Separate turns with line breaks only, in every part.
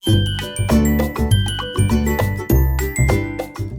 Hello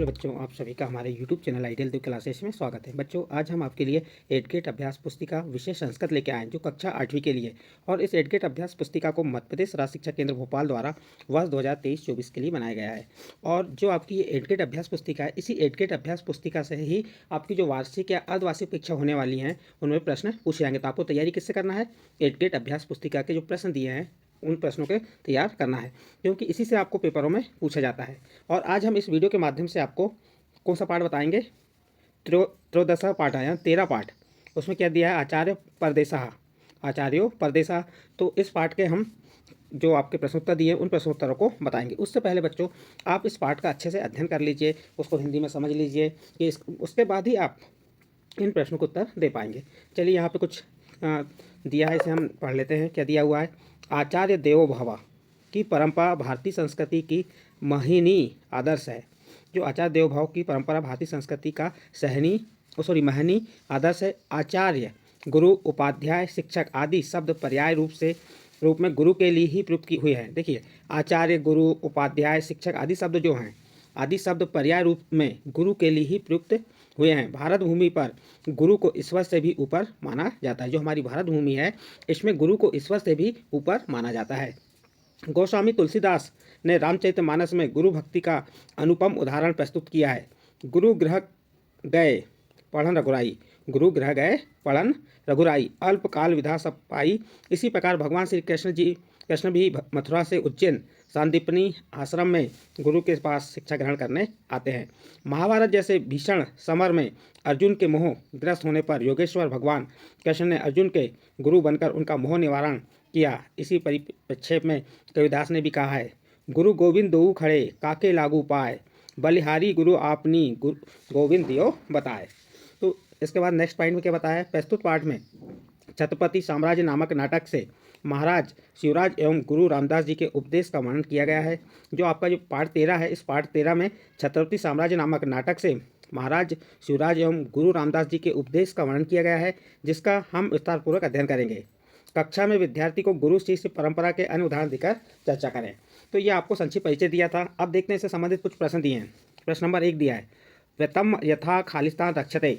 बच्चों, आप सभी का हमारे YouTube चैनल आइडियल देव क्लासेस में स्वागत है। बच्चों, आज हम आपके लिए एडगेट अभ्यास पुस्तिका विषय संस्कृत लेके आए हैं, जो कक्षा 8वीं के लिए। और इस एडगेट अभ्यास पुस्तिका को मध्य प्रदेश राज्य शिक्षा केंद्र भोपाल द्वारा वर्ष 2023-24 के लिए बनाया गया है। और जो आपकी ये एडगेट अभ्यास पुस्तिका है, इसी एडगेट अभ्यास पुस्तिका से ही आपकी जो वार्षिक या अर्धवार्षिक परीक्षा होने वाली हैं, उनमें प्रश्न पूछे जाएंगे। तो आपको तैयारी किससे करना है? एडगेट अभ्यास पुस्तिका के जो प्रश्न दिए हैं उन प्रश्नों के तैयार करना है, क्योंकि इसी से आपको पेपरों में पूछा जाता है। और आज हम इस वीडियो के माध्यम से आपको कौन सा पाठ बताएंगे? त्रयोदश पाठ आया 13 पाठ। उसमें क्या दिया है? आचार्यो परदेसा। तो इस पाठ के हम जो आपके प्रश्नोत्तर दिए उन प्रश्नोत्तरों को बताएंगे। उससे पहले बच्चों, आप इस पाठ का अच्छे से अध्ययन कर लीजिए, उसको हिंदी में समझ लीजिए कि उसके बाद ही आप इन प्रश्नों को उत्तर दे पाएंगे। चलिए, यहाँ पे कुछ दिया है, इसे हम पढ़ लेते हैं। क्या दिया हुआ है? आचार्य देवो भव की परंपरा भारतीय संस्कृति की महनीय आदर्श है। जो आचार्य देवो भव की परंपरा भारतीय संस्कृति का महनीय आदर्श है। आचार्य, गुरु, उपाध्याय, शिक्षक आदि शब्द पर्याय रूप में गुरु के लिए ही प्रयुक्त की हुई है। देखिए, आचार्य, गुरु, उपाध्याय, शिक्षक आदि शब्द जो हैं, आदि शब्द पर्याय रूप में गुरु के लिए ही प्रयुक्त हुए हैं। भारत भूमि पर गुरु को ईश्वर से भी ऊपर माना जाता है। जो हमारी भारत भूमि है, इसमें गुरु को ईश्वर से भी ऊपर माना जाता है। गोस्वामी तुलसीदास ने रामचरितमानस में गुरु भक्ति का अनुपम उदाहरण प्रस्तुत किया है। गुरु गृह गए पढ़न रघुराई, गुरु गृह गए पढ़न रघुराई, अल्पकाल विधा सब पाई। इसी प्रकार भगवान श्री कृष्ण भी मथुरा से उज्जैन सांदीपनी आश्रम में गुरु के पास शिक्षा ग्रहण करने आते हैं। महाभारत जैसे भीषण समर में अर्जुन के मोह ग्रस्त होने पर योगेश्वर भगवान कृष्ण ने अर्जुन के गुरु बनकर उनका मोह निवारण किया। इसी परिप्रेक्ष्य में कबीरदास ने भी कहा है, गुरु गोविंद दोऊ खड़े काके लागू पाए, बलिहारी गुरु आपनी गोविंद दियो बताए। तो इसके बाद नेक्स्ट पॉइंट में क्या बताया है? प्रस्तुत पाठ में छत्रपति साम्राज्य नामक नाटक से महाराज शिवराज एवं गुरु रामदास जी के उपदेश का वर्णन किया गया है। जो आपका जो पाठ 13 है, इस पाठ 13 में छत्रपति साम्राज्य नामक नाटक से महाराज शिवराज एवं गुरु रामदास जी के उपदेश का वर्णन किया गया है, जिसका हम विस्तारपूर्वक अध्ययन करेंगे। कक्षा में विद्यार्थी को गुरु शिष्य परंपरा के अन्य उदाहरण देकर चर्चा करें। तो ये आपको संक्षिप्त परिचय दिया था। अब देखते हैं इससे संबंधित कुछ प्रश्न दिए हैं। प्रश्न नंबर 1 दिया है, व्यतम यथा खालिस्तान रक्षते।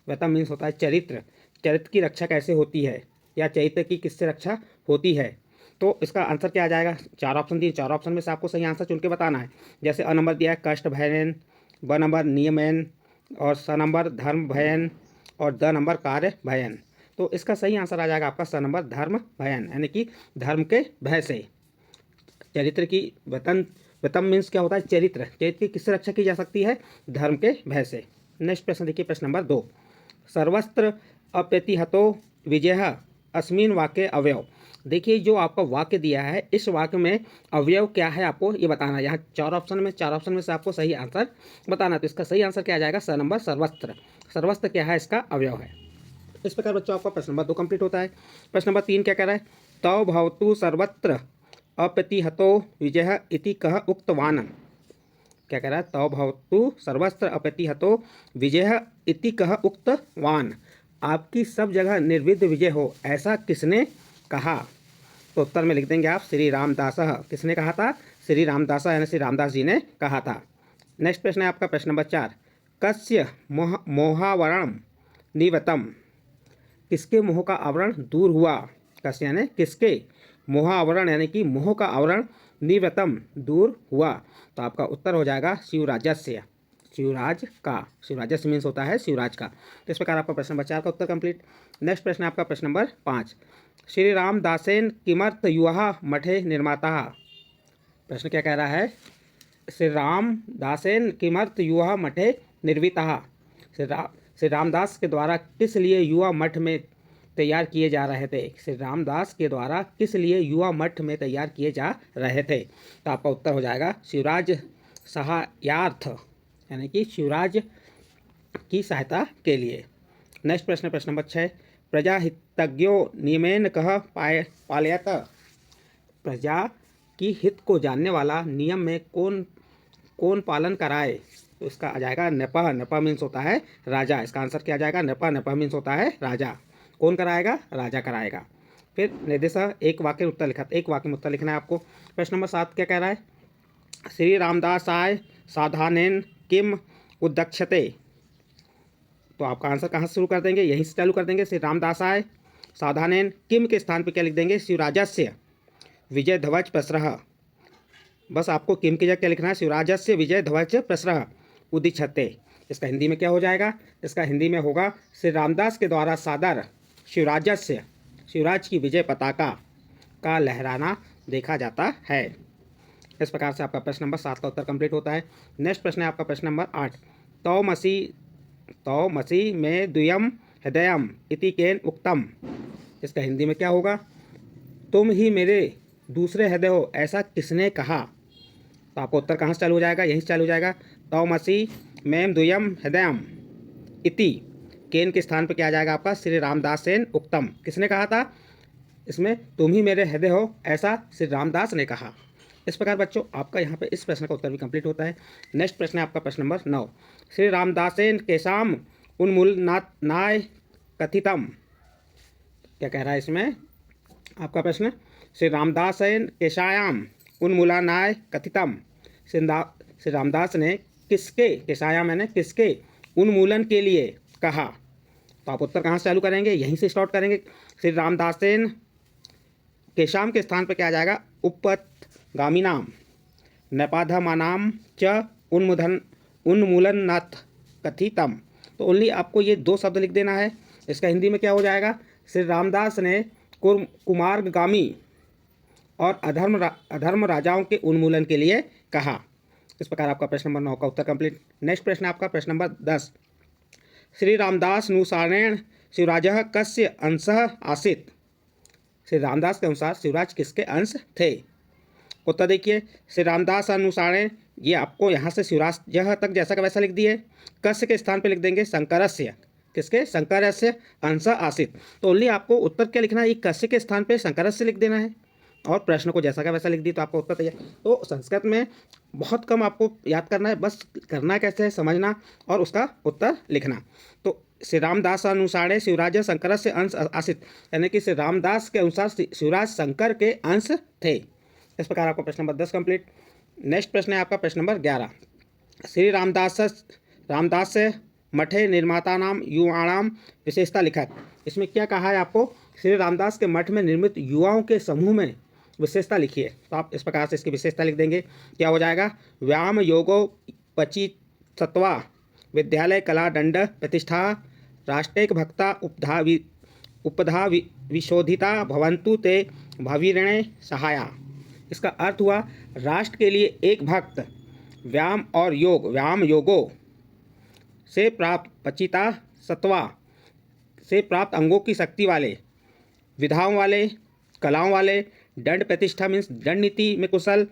व्यतम मीन्स होता है चरित्र। चरित्र की रक्षा कैसे होती है, या चरित्र की किससे रक्षा होती है? तो इसका आंसर क्या आ जाएगा? 4 ऑप्शन दिए, 4 ऑप्शन में से आपको सही आंसर चुन के बताना है। जैसे अ नंबर दिया है कष्ट भयन, ब नंबर नियमन, और स नंबर धर्म भयन, और द नंबर कार्य भयन। तो इसका सही आंसर आ जाएगा आपका स नंबर धर्म भयन, यानी कि धर्म के भय से। चरित्र की वतम मीन्स क्या होता है? चरित्र। चरित्र की किससे रक्षा की जा सकती है? धर्म के भय से। नेक्स्ट प्रश्न देखिए, प्रश्न नंबर 2, सर्वस्त्र अप्रतिहतो विजय अस्मिन वाक्य अवयव। देखिए, जो आपका वाक्य दिया है, इस वाक्य में अवयव क्या है आपको ये बताना है। यहाँ 4 ऑप्शन में से आपको सही आंसर बताना है। तो इसका सही आंसर क्या आ जाएगा? स नंबर सर्वस्त्र। सर्वस्त्र क्या है? इसका अवयव है। इस प्रकार बच्चों आपका प्रश्न नंबर 2 कंप्लीट होता है। प्रश्न नंबर 3 क्या कह रहा है? तौ भवतु सर्वत्र अप्रतिहतो विजय इति कह उक्तवान। क्या कह रहा है? तौ भवतु सर्वत्र अप्रतिहतो विजय इति कह उक्तवान। आपकी सब जगह निर्विघ्न विजय हो, ऐसा किसने कहा? तो उत्तर में लिख देंगे आप श्री रामदास। किसने कहा था? श्री रामदास, यानी श्री रामदास जी ने कहा था। नेक्स्ट प्रश्न है आपका प्रश्न नंबर 4, कस्य मोहावरण निवतम। किसके मोह का आवरण दूर हुआ? कस्य यानी किसके, मोहावरण यानी कि मोह का आवरण, निवतम दूर हुआ। तो आपका उत्तर हो जाएगा शिवराजस्य, शिवराज का। शिवराजस्य मीन्स होता है शिवराज का। तो इस प्रकार आपका प्रश्न नंबर 4 का उत्तर कंप्लीट। नेक्स्ट प्रश्न है आपका प्रश्न नंबर 5, श्री रामदासेन किमर्थ युवा मठे निर्माता। प्रश्न क्या कह रहा है? श्री रामदासेन किमर्थ युवा मठे निर्मिता। श्री रामदास के द्वारा किस लिए युवा मठ में तैयार किए जा रहे थे? श्री रामदास के द्वारा किस लिए युवा मठ में तैयार किए जा रहे थे? तो आपका उत्तर हो जाएगा शिवराज सहायार्थ, यानी कि शिवराज की सहायता के लिए। नेक्स्ट प्रश्न, प्रश्न नंबर 6, प्रजाहितज्ञो नियमेन कह पालयत। प्रजा की हित को जानने वाला नियम में कौन पालन कराए? तो इसका आ जाएगा नपह। नपह मीन्स होता है राजा। इसका आंसर क्या आ जाएगा? नपह। नपह मीन्स होता है राजा। कौन कराएगा? राजा कराएगा। फिर निर्देशः एक वाक्य में उत्तर लिखा, एक वाक्य में उत्तर लिखना है आपको। प्रश्न नंबर 7 क्या कह रहा है, श्री रामदासाय साधानेन किम उद्दक्षते। तो आपका आंसर कहाँ से शुरू कर देंगे, यहीं से चालू कर देंगे। श्री रामदासाय साधानेन किम के स्थान पे क्या लिख देंगे, शिवराजस्य विजय ध्वज प्रसरः। बस आपको किम की जगह क्या लिखना है, शिवराजस्य विजय ध्वज प्रसरः उदिच्छते। इसका हिंदी में क्या हो जाएगा, इसका हिंदी में होगा श्री रामदास के द्वारा सादर शिवराजस्य शिवराज की विजय पताका का लहराना देखा जाता है। इस प्रकार से आपका प्रश्न नंबर 7 का उत्तर कंप्लीट होता है। नेक्स्ट प्रश्न है आपका प्रश्न नंबर 8, तौ मसी में द्वयम हृदयम इति केन उक्तम। इसका हिंदी में क्या होगा, तुम ही मेरे दूसरे हृदय हो ऐसा किसने कहा। तो आपका उत्तर कहाँ से चालू हो जाएगा, यहीं से चालू हो जाएगा। तौ मसी में द्वयम हृदयम इति केन के स्थान पर क्या आ जाएगा आपका, श्री रामदासेन उक्तम। किसने कहा था, इसमें तुम ही मेरे हृदय हो ऐसा श्री रामदास ने कहा। इस प्रकार बच्चों आपका यहाँ पे इस प्रश्न का उत्तर भी कंप्लीट होता है। नेक्स्ट प्रश्न है आपका प्रश्न नंबर 9, श्री रामदासेन केशाम उन्मूलनाय कथितम। क्या कह रहा है इसमें आपका प्रश्न, श्री रामदासेन केशायाम उन्मूलनाय कथितम। श्री रामदास ने किसके, केशायाम यानी किसके उन्मूलन के लिए कहा। तो आप उत्तर कहाँ से चालू करेंगे, यहीं से स्टार्ट करेंगे। श्री रामदासेन केशाम के स्थान पर क्या आ जाएगा, उपगामिनाम नपाधमानाम च उन्मूलनात् कथितम। तो ओनली आपको ये 2 शब्द लिख देना है। इसका हिंदी में क्या हो जाएगा, श्री रामदास ने कुमार्गामी और अधर्म राजाओं के उन्मूलन के लिए कहा। इस प्रकार आपका प्रश्न नंबर 9 का उत्तर कंप्लीट। नेक्स्ट प्रश्न आपका प्रश्न नंबर 10, श्री रामदास अनुसारेण शिवराजः कस्य अंशः आसीत्। श्री रामदास के अनुसार शिवराज किसके अंश थे। उत्तर देखिए, श्री रामदास अनुसारेण, ये आपको यहाँ से शिवराजः तक जैसा का वैसा लिख दिए। कस्य के स्थान पे लिख देंगे शंकरस्य, किसके, शंकरस्य अंशः आसीत्। तो ओनली आपको उत्तर क्या लिखना है, कस्य के स्थान पे शंकरस्य लिख देना है और प्रश्न को जैसा का वैसा लिख दी तो आपका उत्तर तैयार। तो संस्कृत में बहुत कम आपको याद करना है, बस करना कैसे है समझना और उसका उत्तर लिखना। तो श्री रामदास अनुसार शिवराज शंकर से अंश आसित, यानी कि श्री रामदास के अनुसार शिवराज शंकर के अंश थे। इस प्रकार आपका प्रश्न नंबर 10 कंप्लीट। नेक्स्ट प्रश्न है आपका प्रश्न नंबर 11, श्री रामदास से मठे निर्माता नाम युवाणाम विशेषता लिखत। इसमें क्या कहा है आपको, श्री रामदास के मठ में निर्मित युवाओं के समूह में विशेषता लिखिए। तो आप इस प्रकार से इसकी विशेषता लिख देंगे, क्या हो जाएगा, व्यायाम योगो पचितत्वा विद्यालय कला दंड प्रतिष्ठा राष्ट्रिक भक्ता उपधा विशोधिता भवंतु ते भवीरणे सहाया। इसका अर्थ हुआ राष्ट्र के लिए एक भक्त, व्यायाम और योग, व्यायाम योगो से प्राप्त पचिता सत्वा से प्राप्त अंगों की शक्ति वाले, विधाओं वाले, कलाओं वाले, दंड प्रतिष्ठा मीन्स दंड नीति में कुशल,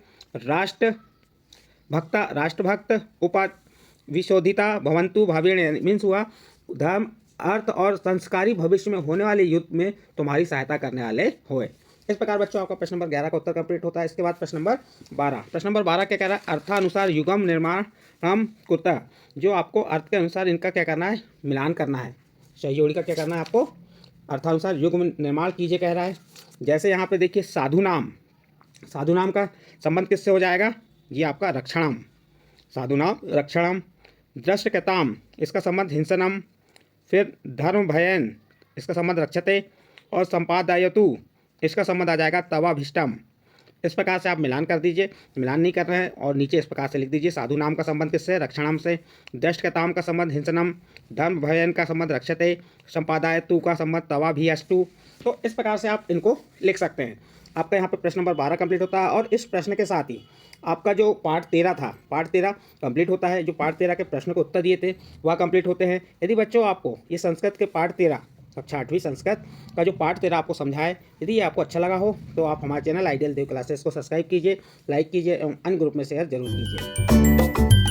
राष्ट्रभक्त उपा विशोधिता भवंतु भावीण मीन्स हुआ धर्म अर्थ और संस्कारी भविष्य में होने वाले युद्ध में तुम्हारी सहायता करने वाले होए। इस प्रकार बच्चों आपका प्रश्न नंबर 11 का उत्तर कंप्लीट होता है। इसके बाद प्रश्न नंबर 12, प्रश्न नंबर 12 क्या कह रहा है, अर्थानुसार युगम निर्माणम कुतः। जो आपको अर्थ के अनुसार इनका क्या करना है, मिलान करना है, सही जोड़ी का क्या करना है आपको, अर्थानुसार युग निर्माण कीजिए कह रहा है। जैसे यहाँ पे देखिए साधु नाम का संबंध किससे हो जाएगा, ये आपका रक्षणम, साधु नाम रक्षणम, दृष्टकताम इसका संबंध हिंसनम, फिर धर्म भयन इसका संबंध रक्षते, और संपादयतु इसका संबंध आ जाएगा तवाभिष्टम। इस प्रकार से आप मिलान कर दीजिए, मिलान नहीं कर रहे हैं और नीचे इस प्रकार से लिख दीजिए, साधु नाम का संबंध किससे, रक्षणम से, दृष्टकताम का संबंध हिंसनम, धर्म भयन का संबंध रक्षते, संपादयतु का संबंध तवाभिष्टु। तो इस प्रकार से आप इनको लिख सकते हैं। आपका यहाँ पे प्रश्न नंबर 12 कंप्लीट होता है और इस प्रश्न के साथ ही आपका जो पार्ट 13 था, पार्ट 13 कंप्लीट होता है। जो पार्ट 13 के प्रश्न को उत्तर दिए थे वह कंप्लीट होते हैं। यदि बच्चों आपको ये संस्कृत के पार्ट 13 कक्षा 8वीं संस्कृत का जो पार्ट 13 आपको समझाए, यदि ये आपको अच्छा लगा हो तो आप हमारे चैनल आइडियल देव क्लासेस को सब्सक्राइब कीजिए, लाइक कीजिए एवं अन्य ग्रुप में शेयर जरूर कीजिए।